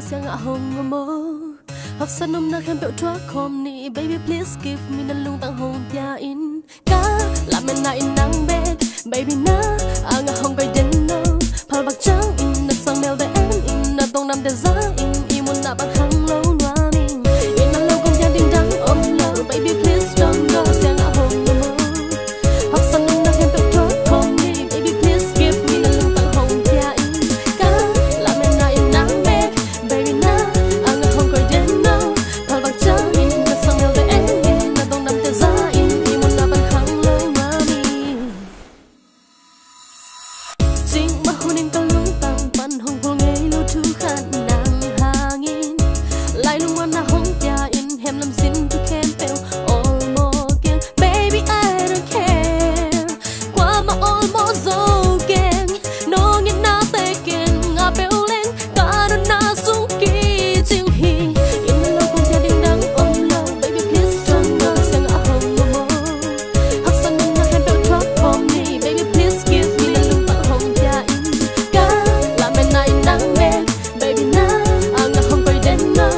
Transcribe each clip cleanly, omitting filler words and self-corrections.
siang at home mo học san nôm na khem bẹo chua khom ni baby please give me na lung tang home tia in ka la men na in nang bed baby na ang hong bay den no phal bak chang in na sang mel de en in na tong nam de za in imun na bak hang lo nwa min in na lo kong ya ding dang om lo baby please don't go siang at home mo học san nôm na khem bẹo chua khom ni baby please give me na lung tang home tia in ka la men na in nang bed baby na ang hong bay den no phal bak chang in na sang mel de en in na tong nam de za in imun na bak hang lo nwa min sing ma hunin ka lung tang pan hong hong ngei lo thu khan nang hangin lai lung wan na hong tia in hem lam sin tu kem pel all more again baby I don't care qua ma all more zo again no ngin na te ken nga pel len ka do na sung ki ching hi in lo kong tia ding dang om lo baby please don't go sang a home no more hak san na hem pel drop home ni baby please give me na lung tang home tia in ka la men na in nang me baby na ang hong bay den no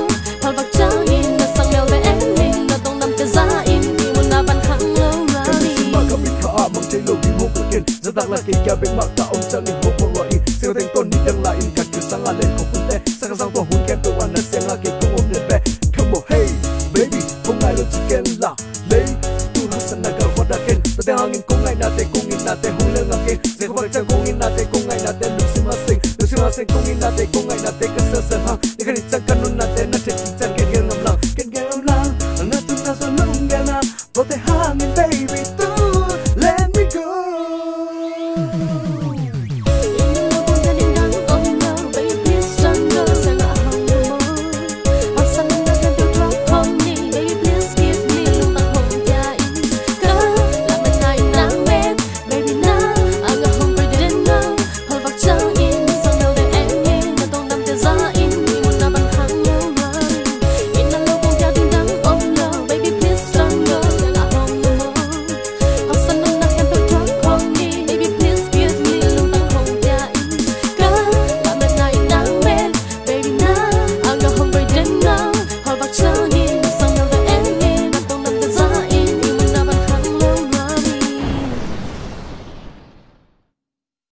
phal bak chang in na sang mel be en min na tong nam te za in imun na ban khang lo ra Kami mi simba kami kaa mang chay lo di hok again Zadak la kay kya big mak ta om chang in hok mo wa in Sing teng ton ni dang la in kat yu sang a len hok kun te Sang sang to hun kem to wan na siang a kay kong om ne be Come on hey baby kong ngai lo chicken la lay Tu hasan na gar hoda ken Ta te hangin kong ngai na te hung le ngam ken Zay khobak chang kong in na te kong ngai na te lu si ma sing kong in na